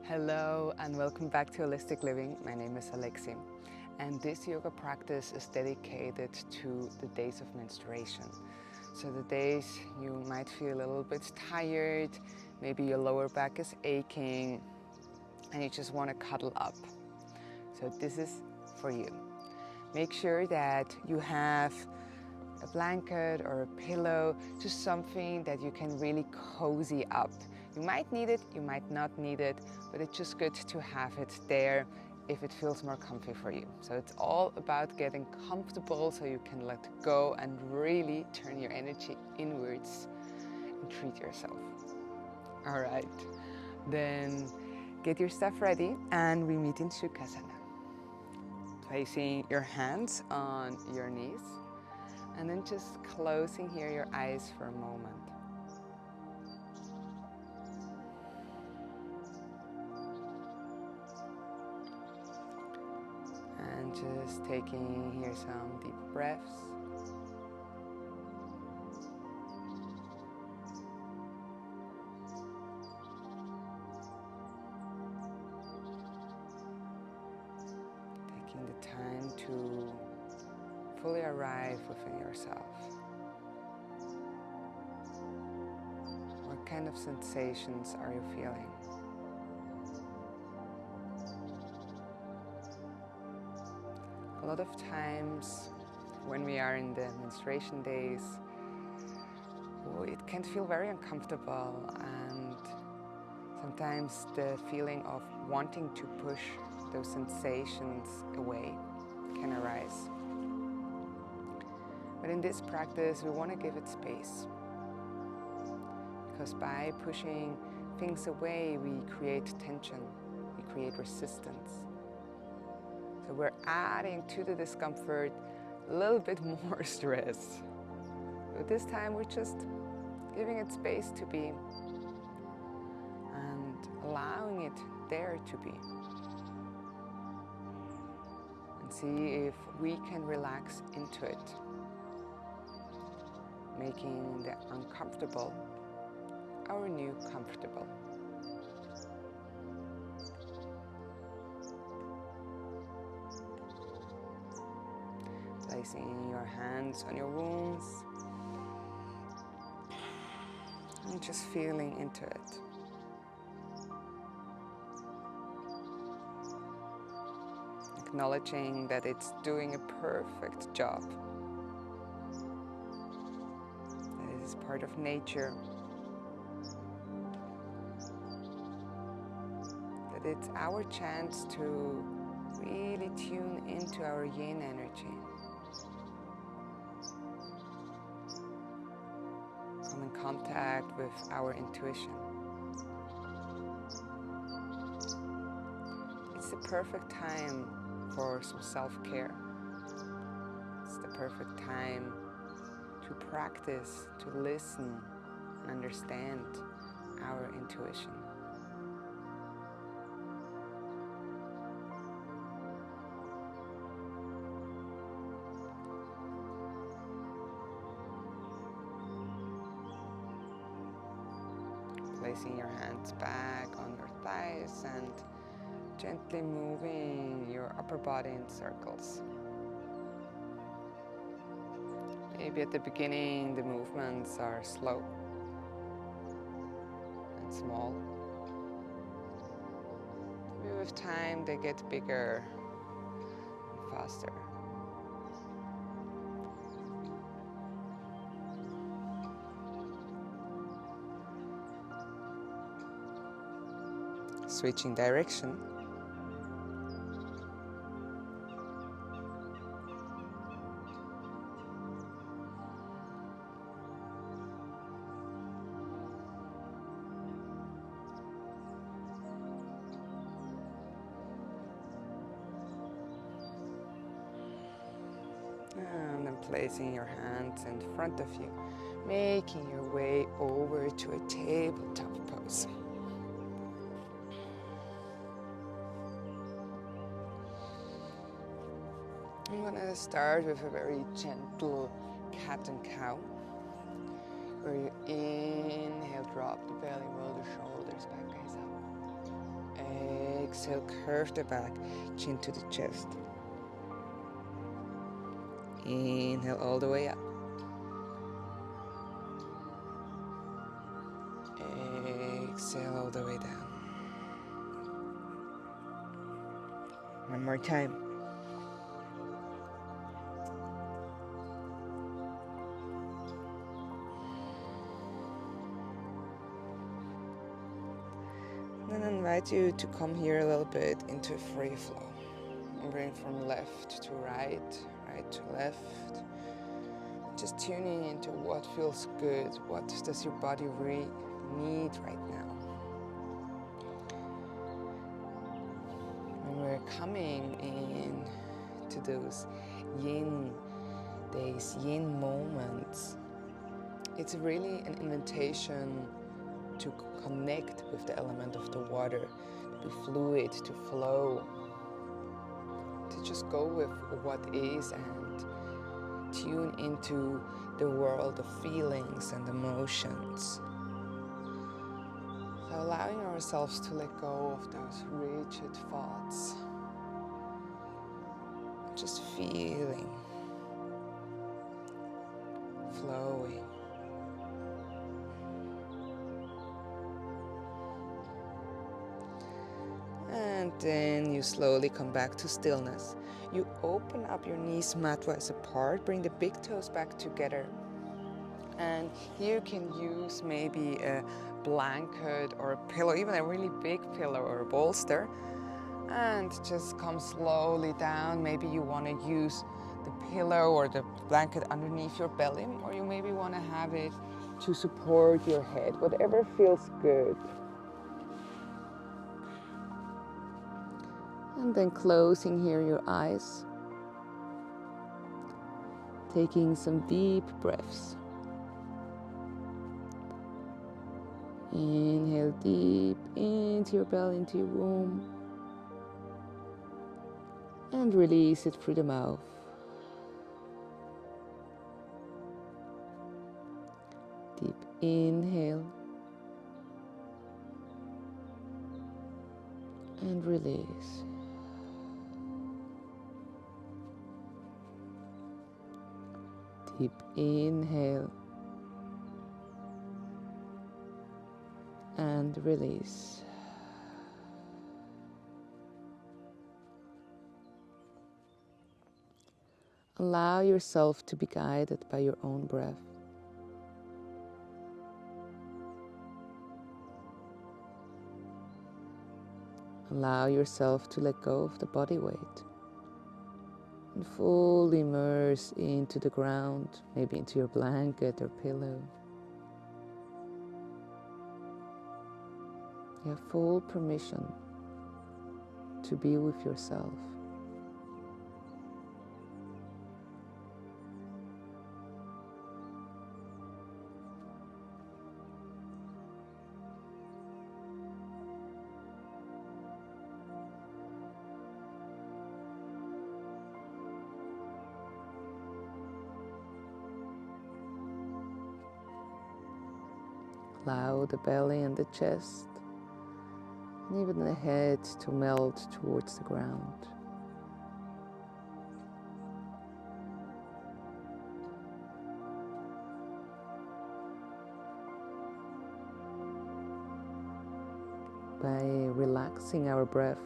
Hello and welcome back to Holistic Living. My name is Alexi, and this yoga practice is dedicated to the days of menstruation. So the days you might feel a little bit tired, maybe your lower back is aching and you just want to cuddle up. So this is for you. Make sure that you have a blanket or a pillow, just something that you can really cozy up. You might need it, you might not need it, but it's just good to have it there if it feels more comfy for you. So it's all about getting comfortable so you can let go and really turn your energy inwards and treat yourself. All right, then get your stuff ready and we meet in Sukhasana. Placing your hands on your knees and then just closing here your eyes for a moment. And just taking here some deep breaths. Taking the time to fully arrive within yourself. What kind of sensations are you feeling? A lot of times when we are in the menstruation days, it can feel very uncomfortable, and sometimes the feeling of wanting to push those sensations away can arise. But in this practice, we want to give it space, because by pushing things away, we create tension, we create resistance. So we're adding to the discomfort a little bit more stress. But this time we're just giving it space to be and allowing it there to be. And see if we can relax into it, making the uncomfortable our new comfortable. Placing your hands on your wounds and just feeling into it. Acknowledging that it's doing a perfect job. That it is part of nature. That it's our chance to really tune into our yin energy. Come in contact with our intuition. It's the perfect time for some self-care. It's the perfect time to practice, to listen and understand our intuition. Placing your hands back on your thighs and gently moving your upper body in circles. Maybe at the beginning the movements are slow and small. Maybe with time they get bigger and faster. Switching direction. And then placing your hands in front of you, making your way over to a tabletop pose. I'm gonna start with a very gentle cat and cow, where you inhale, drop the belly, roll the shoulders back, gaze up. exhale, curve the back, chin to the chest. Inhale all the way up. Exhale all the way down. One more time. And I invite you to come here a little bit into a free flow. Moving from left to right, right to left. Just tuning into what feels good, what does your body really need right now. When we're coming in to those yin days, yin moments, it's really an invitation to connect with the element of the water, to be fluid, to flow, to just go with what is and tune into the world of feelings and emotions. So allowing ourselves to let go of those rigid thoughts, just feeling, flowing. And then you slowly come back to stillness. You open up your knees mat-wise apart, bring the big toes back together. And here you can use maybe a blanket or a pillow, even a really big pillow or a bolster. And just come slowly down. Maybe you want to use the pillow or the blanket underneath your belly, or you maybe want to have it to support your head, whatever feels good. And then closing here your eyes, taking some deep breaths. Inhale deep into your belly, into your womb, and release it through the mouth. Deep inhale and release. Deep inhale and release. Allow yourself to be guided by your own breath. Allow yourself to let go of the body weight and fully immerse into the ground, maybe into your blanket or pillow. You have full permission to be with yourself. Allow the belly and the chest, and even the head to melt towards the ground. By relaxing our breath,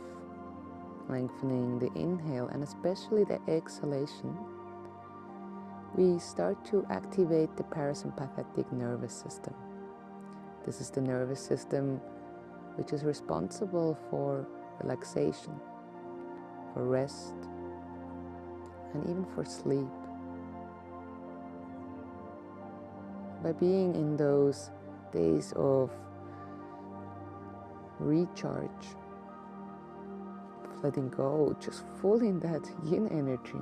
lengthening the inhale and especially the exhalation, we start to activate the parasympathetic nervous system. This is the nervous system which is responsible for relaxation, for rest, and even for sleep. By being in those days of recharge, of letting go, just fully in that yin energy,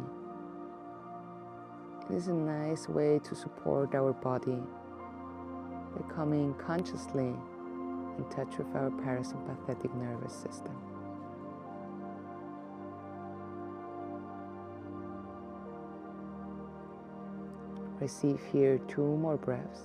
it is a nice way to support our body by coming consciously in touch with our parasympathetic nervous system. Receive here 2 more breaths.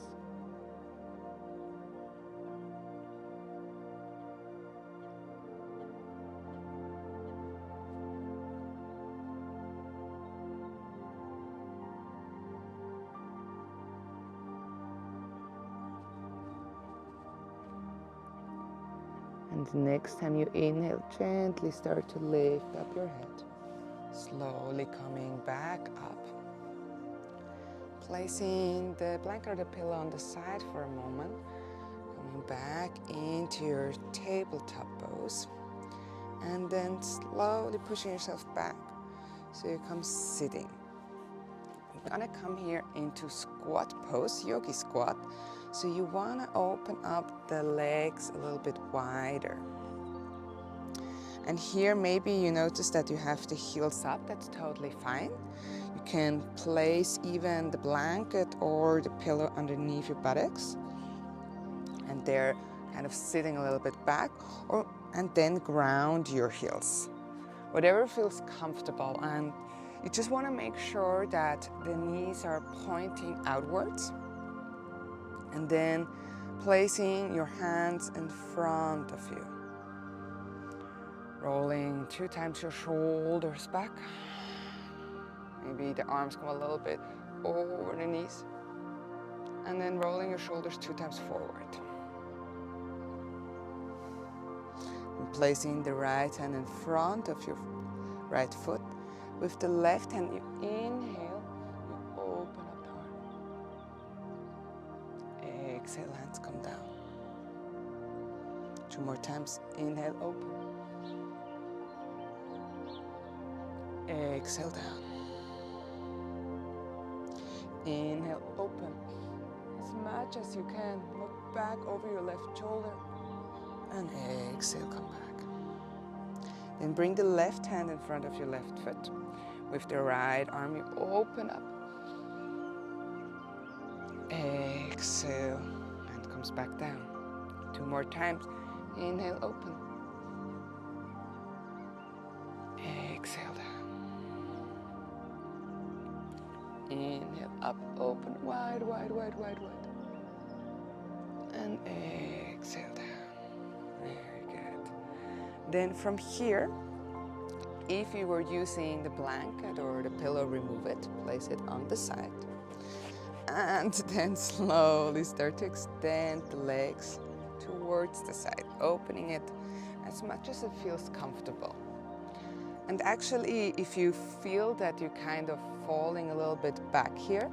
And next time you inhale, gently start to lift up your head. Slowly coming back up. Placing the blanket or the pillow on the side for a moment. Coming back into your tabletop pose. And then slowly pushing yourself back. So you come sitting. We're gonna come here into squat pose, yogi squat. So you wanna open up the legs a little bit wider. And here maybe you notice that you have the heels up, that's totally fine. You can place even the blanket or the pillow underneath your buttocks. And they're kind of sitting a little bit back, and then ground your heels. Whatever feels comfortable, and you just want to make sure that the knees are pointing outwards. And then placing your hands in front of you. Rolling 2 times your shoulders back. Maybe the arms come a little bit over the knees. And then rolling your shoulders 2 times forward. And placing the right hand in front of your right foot. With the left hand, you inhale, you open up the arm. Exhale, hands come down. 2 more times. Inhale, open. Exhale, down. Inhale, open. As much as you can. Look back over your left shoulder. And exhale, come back. Then bring the left hand in front of your left foot. With the right arm, you open up. Exhale, and comes back down. 2 more times. Inhale, open. Exhale, down. Inhale, up, open, wide, wide, wide, wide, wide. And exhale, down. Very good. Then from here, if you were using the blanket or the pillow, remove it, place it on the side. And then slowly start to extend the legs towards the side, opening it as much as it feels comfortable. And actually, if you feel that you're kind of falling a little bit back here,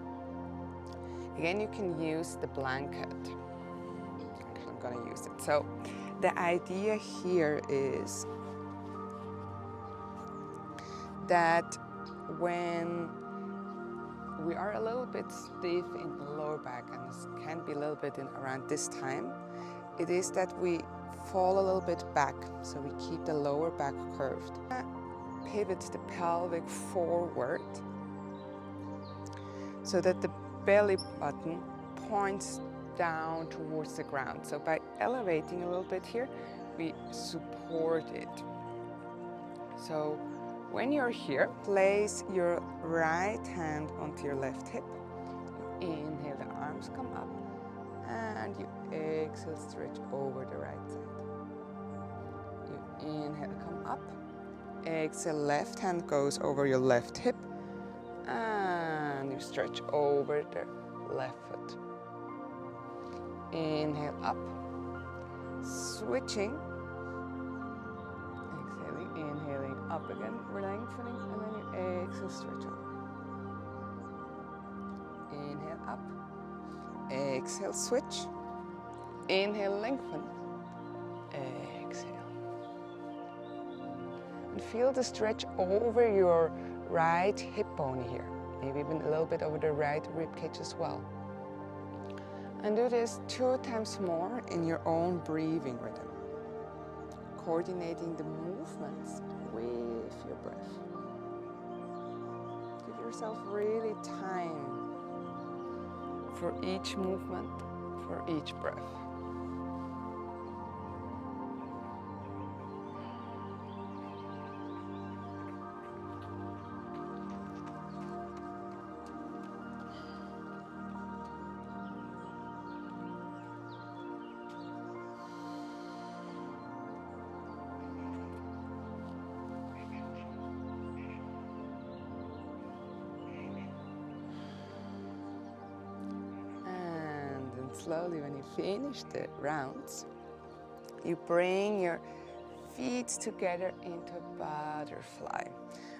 again, you can use the blanket. Actually, I'm gonna use it. So the idea here is that when we are a little bit stiff in the lower back, and this can be a little bit around this time, it is that we fall a little bit back, so we keep the lower back curved. Pivot the pelvic forward so that the belly button points down towards the ground. So by elevating a little bit here, we support it. So when you're here, place your right hand onto your left hip. You inhale, the arms come up, and you exhale, stretch over the right side. You inhale, come up. Exhale, left hand goes over your left hip, and you stretch over the left foot. Inhale, up. Switching. Exhaling, inhaling, up again, lengthening, and then you exhale, stretch over. Inhale, up. Exhale, switch. Inhale, lengthen. Exhale. And feel the stretch over your right hip bone here. Maybe even a little bit over the right rib cage as well. And do this 2 times more in your own breathing rhythm. Coordinating the movements with your breath. Give yourself really time for each movement, for each breath. Slowly, when you finish the rounds, you bring your feet together into butterfly.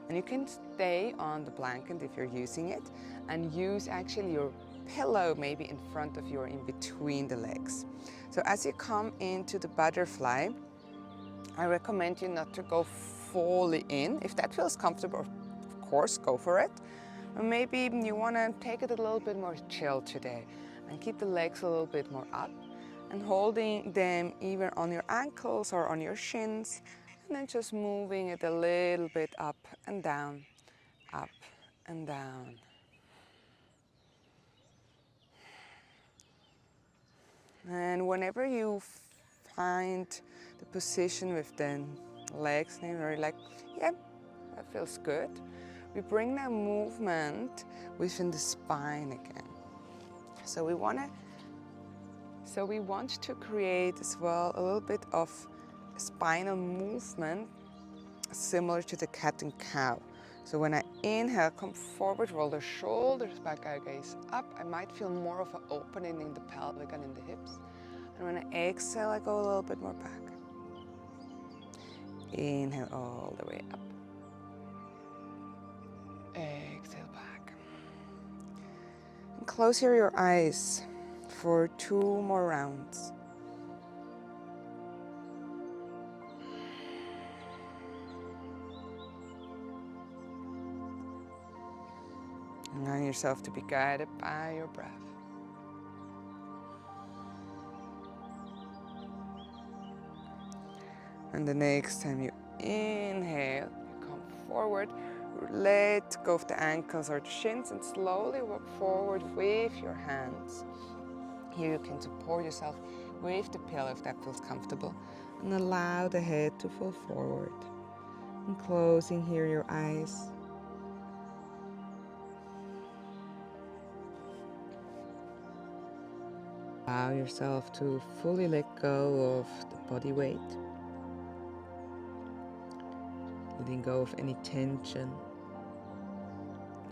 And you can stay on the blanket if you're using it, and use actually your pillow maybe in front of you or in between the legs. So as you come into the butterfly, I recommend you not to go fully in. If that feels comfortable, of course, go for it. Or maybe you want to take it a little bit more chill today and keep the legs a little bit more up and holding them either on your ankles or on your shins, and then just moving it a little bit up and down, up and down. And whenever you find the position with the legs, and you're like, yeah, that feels good, we bring that movement within the spine again. So we want to create as well a little bit of spinal movement similar to the cat and cow. So when I inhale, come forward, roll the shoulders back, I gaze up. I might feel more of an opening in the pelvic and in the hips. And when I exhale, I go a little bit more back. Inhale all the way up. Exhale back. And close here your eyes for 2 more rounds. Allow yourself to be guided by your breath. And the next time you inhale, you come forward, let go of the ankles or the shins and slowly walk forward with your hands. Here you can support yourself with the pillow if that feels comfortable, and allow the head to fall forward. And closing here your eyes. Allow yourself to fully let go of the body weight. Letting go of any tension.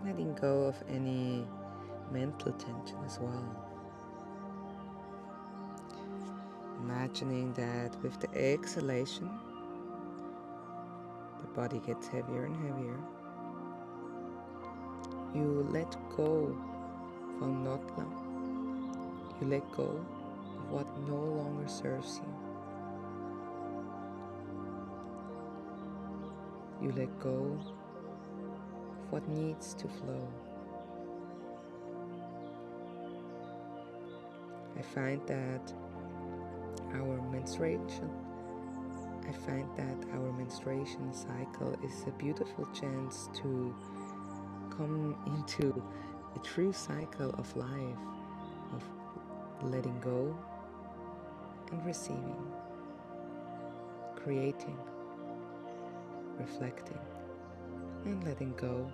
Letting go of any mental tension as well. Imagining that with the exhalation, the body gets heavier and heavier. You let go from notla. You let go of what no longer serves you. You let go of what needs to flow. I find that our menstruation cycle is a beautiful chance to come into a true cycle of life, of letting go and receiving, creating, reflecting, and letting go,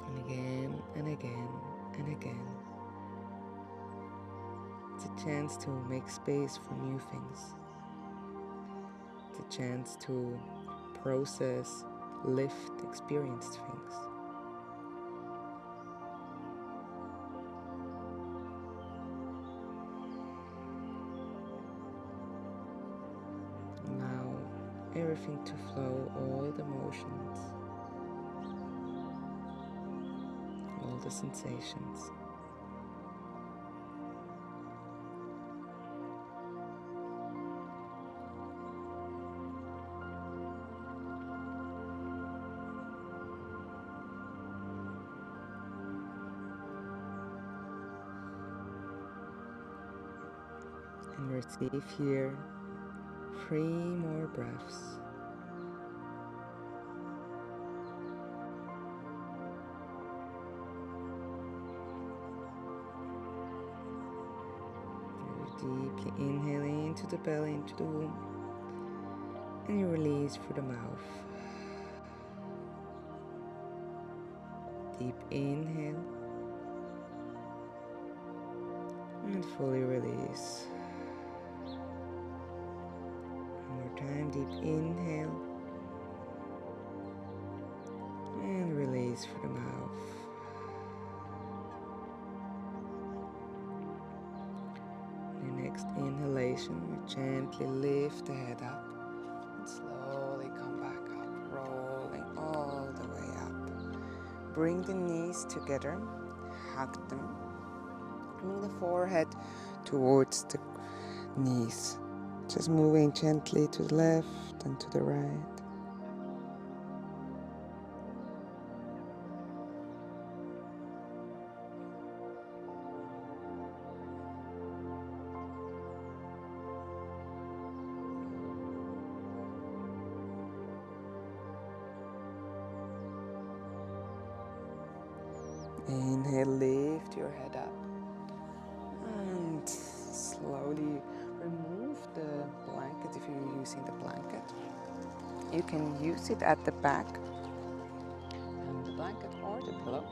and again and again and again. It's a chance to make space for new things. It's a chance to process, lift experienced things. Allow everything to flow, all the emotions, all the sensations. And receive here 3 more breaths. Deeply inhaling into the belly, into the womb, and you release through the mouth. Deep inhale and fully release. One more time, deep inhale and release through the mouth. And next inhalation, we gently lift the head up and slowly come back up, rolling all the way up. Bring the knees together, hug them. Move the forehead towards the knees. Just moving gently to the left and to the right. Inhale, lift your head up and slowly remove the blanket if you're using the blanket. You can use it at the back, and the blanket or the pillow.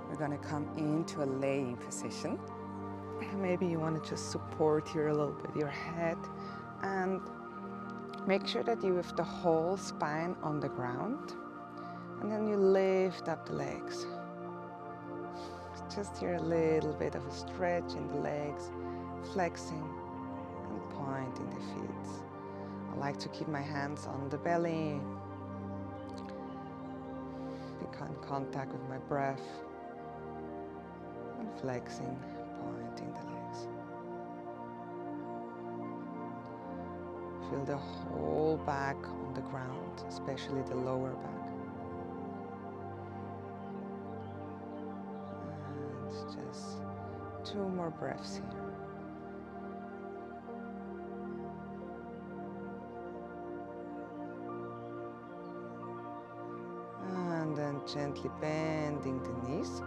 We're going to come into a laying position. Maybe you want to just support here a little bit your head and make sure that you have the whole spine on the ground, and then you lift up the legs. Just here a little bit of a stretch in the legs, flexing and pointing the feet. I like to keep my hands on the belly, be in contact with my breath, and flexing, pointing the legs. Feel the whole back on the ground, especially the lower back. Just 2 more breaths here. And then gently bending the knees.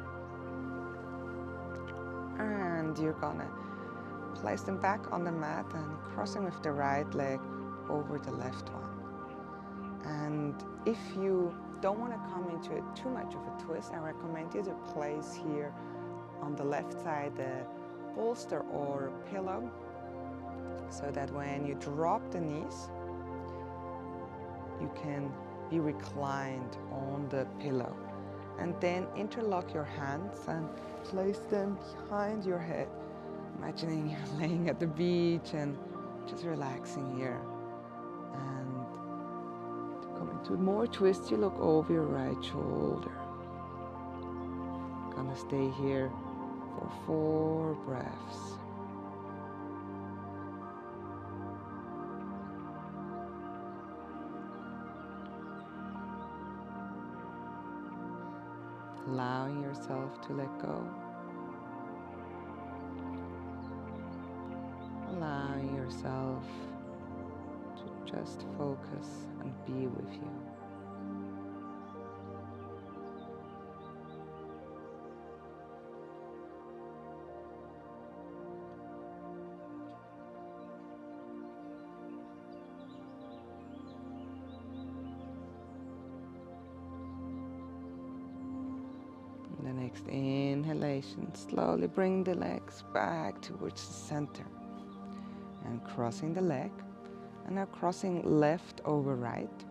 And you're gonna place them back on the mat and crossing with the right leg over the left one. And if you don't want to come into too much of a twist, I recommend you to place here on the left side the bolster or pillow, so that when you drop the knees, you can be reclined on the pillow. And then interlock your hands and place them behind your head, imagining you're laying at the beach and just relaxing here. And to come into more twist, you look over your right shoulder. Gonna stay here for 4 breaths. Allowing yourself to let go. Allowing yourself to just focus and be with you. The next inhalation, slowly bring the legs back towards the center and crossing the leg, and now crossing left over right.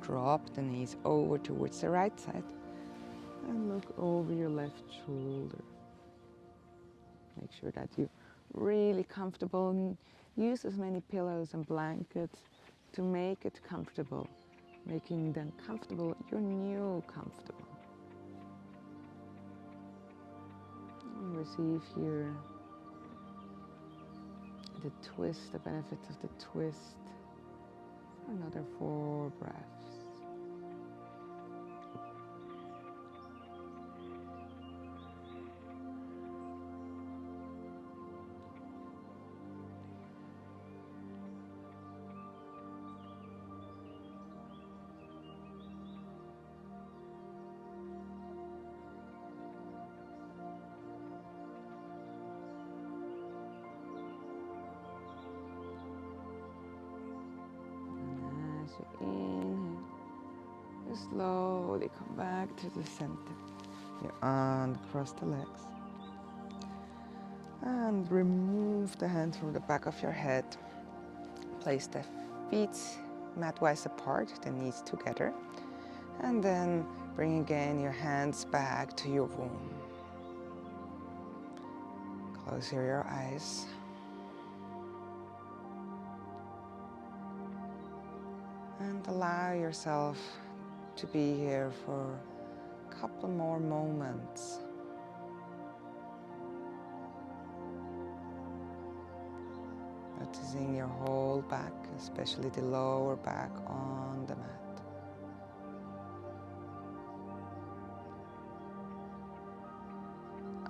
Drop the knees over towards the right side and look over your left shoulder. Make sure that you're really comfortable and use as many pillows and blankets to make it comfortable. Making them comfortable, your new comfortable. Receive here the twist, the benefits of the twist. Another 4 breaths. Inhale, you slowly come back to the center. You uncross the legs and remove the hands from the back of your head. Place the feet mat-wise apart, the knees together, and then bring again your hands back to your womb. Close your eyes And allow yourself to be here for a couple more moments. Noticing your whole back, especially the lower back on the mat.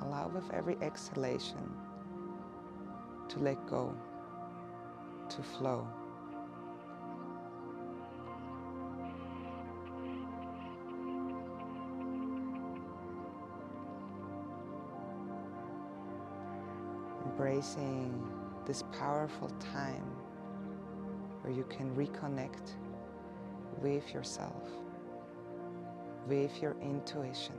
Allow with every exhalation to let go, to flow. Embracing this powerful time where you can reconnect with yourself, with your intuition.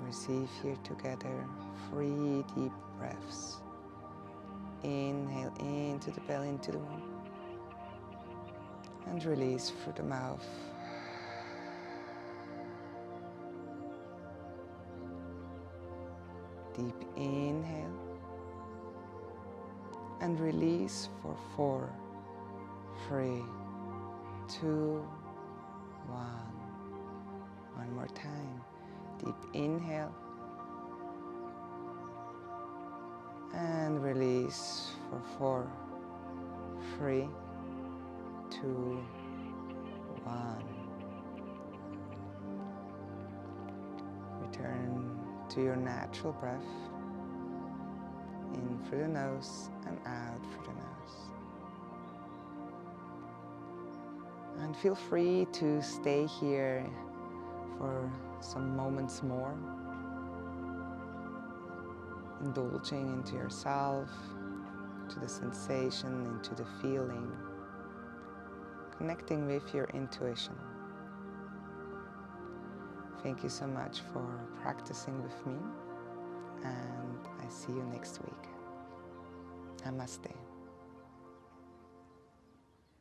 Receive here together 3 deep breaths. Inhale into the belly, into the womb, and release through the mouth. Deep inhale and release for 4, 3, 2, 1. One more time. Deep inhale and release for 4, 3, 2, 1. Return to your natural breath, in through the nose and out through the nose. And feel free to stay here for some moments more, indulging into yourself, to the sensation, into the feeling, connecting with your intuition. Thank you so much for practicing with me, and I see you next week. Namaste.